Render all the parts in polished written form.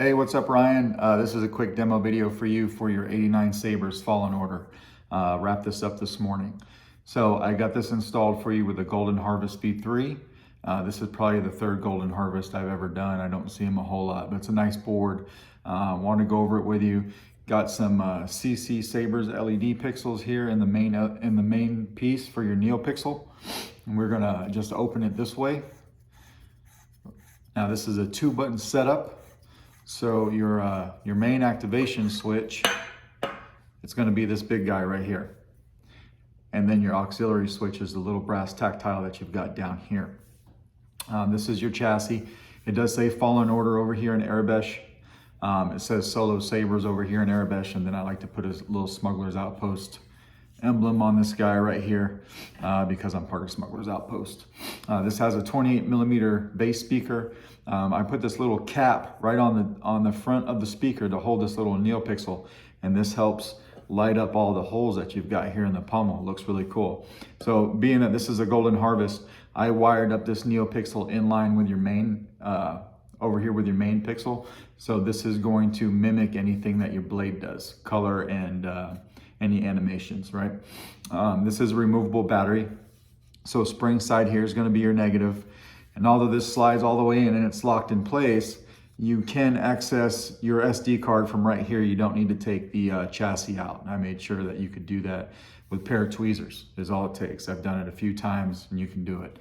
Hey, what's up, Ryan? This is a quick demo video for you for your 89 Sabers Fallen Order. Wrapped this up this morning. So I got this installed for you with the Golden Harvest V3. This is probably the third Golden Harvest I've ever done. I don't see them a whole lot, but it's a nice board. Want to go over it with you. Got some CCSABERS LED pixels here in the main piece for your NeoPixel. And we're gonna just open it this way. Now this is a 2-button setup. So your main activation switch, it's going to be this big guy right here. And then your auxiliary switch is the little brass tactile that you've got down here. This is your chassis. It does say Fallen Order over here in Arabic. It says Solo Sabers over here in Arabic, and then I like to put a little Smuggler's Outpost emblem on this guy right here because I'm part of Smuggler's Outpost. This has a 28mm bass speaker. I put this little cap right on the front of the speaker to hold this little NeoPixel, and this helps light up all the holes that you've got here in the pommel. It looks really cool. So being that this is a Golden Harvest, I wired up this NeoPixel in line with your main over here with your main pixel. So this is going to mimic anything that your blade does, color and any animations, right? This is a removable battery. So spring side here is going to be your negative. And although this slides all the way in and it's locked in place, you can access your SD card from right here. You don't need to take the chassis out. I made sure that you could do that with a pair of tweezers is all it takes. I've done it a few times and you can do it.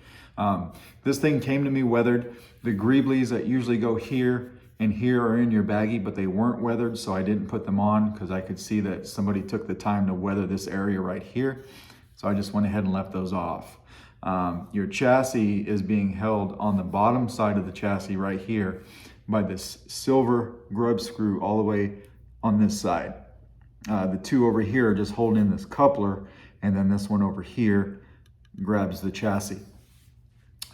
This thing came to me weathered. The greeblies that usually go here and here are in your baggie, but they weren't weathered, so I didn't put them on because I could see that somebody took the time to weather this area right here. So I just went ahead and left those off. Your chassis is being held on the bottom side of the chassis right here by this silver grub screw all the way on this side. The two over here are just holding in this coupler, and then this one over here grabs the chassis.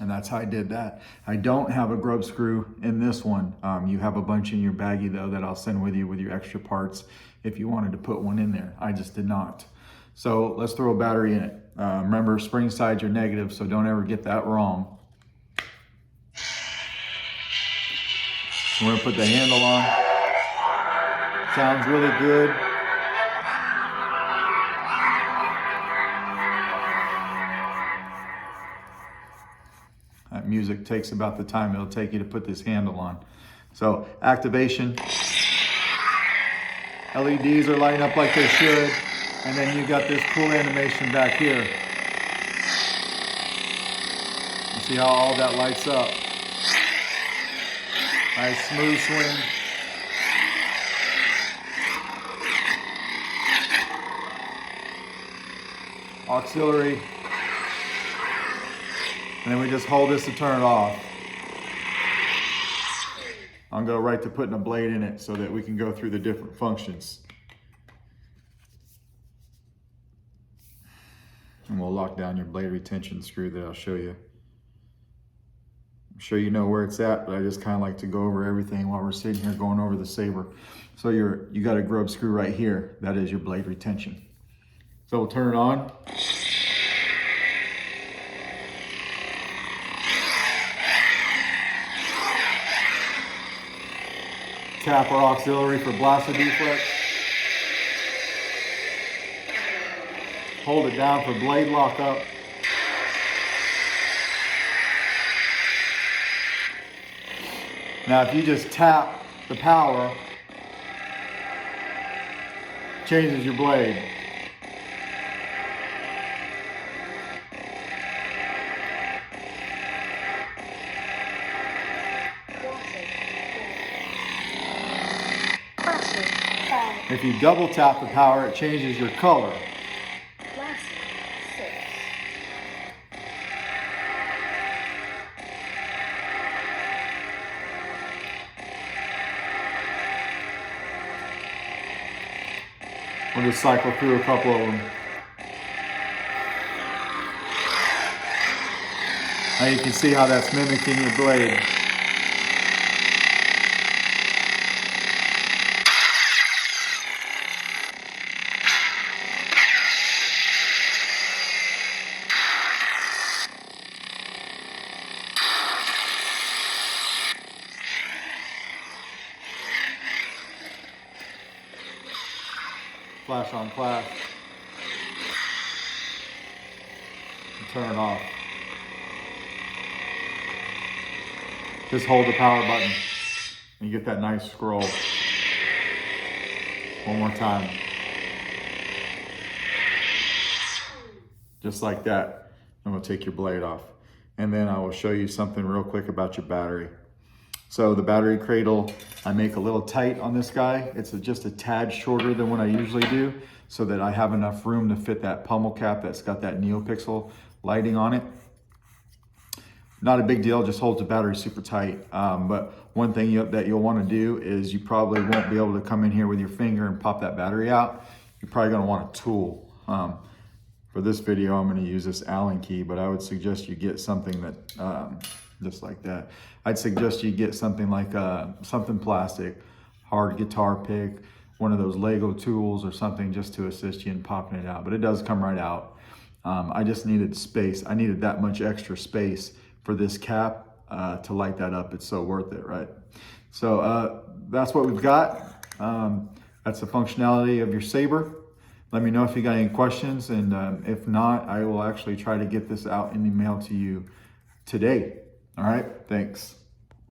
And that's how I did that. I don't have a grub screw in this one. You have a bunch in your baggie though that I'll send with you with your extra parts if you wanted to put one in there. I just did not. So let's throw a battery in it. Remember, spring sides are negative, so don't ever get that wrong. We're gonna put the handle on. Sounds really good. That music takes about the time it'll take you to put this handle on. So activation. LEDs are lighting up like they should. And then you got this cool animation back here. You see how all that lights up. Nice smooth swing. Auxiliary. And then we just hold this to turn it off. I'll go right to putting a blade in it so that we can go through the different functions. And we'll lock down your blade retention screw that I'll show you. I'm sure you know where it's at, but I just kind of like to go over everything while we're sitting here going over the Saber. So you got a grub screw right here. That is your blade retention. So we'll turn it on. Tap our auxiliary for blaster deflex. Hold it down for blade lockup. Now if you just tap the power, changes your blade. If you double tap the power, it changes your color. We'll just cycle through a couple of them. Now you can see how that's mimicking your blade. flash on flash, and turn it off. Just hold the power button and you get that nice scroll. One more time. Just like that. And we'll take your blade off. And then I will show you something real quick about your battery. So the battery cradle, I make a little tight on this guy. It's just a tad shorter than what I usually do so that I have enough room to fit that pummel cap that's got that NeoPixel lighting on it. Not a big deal, just holds the battery super tight. But one thing that you'll want to do is you probably won't be able to come in here with your finger and pop that battery out. You're probably going to want a tool. For this video, I'm going to use this Allen key, but I would suggest you get something that, just like that. I'd suggest you get something like something plastic, hard guitar pick, one of those Lego tools or something just to assist you in popping it out. But it does come right out. I just needed space. I needed that much extra space for this cap to light that up. It's so worth it, right? So that's what we've got. That's the functionality of your Saber. Let me know if you got any questions, and if not, I will actually try to get this out in the mail to you today. All right, thanks.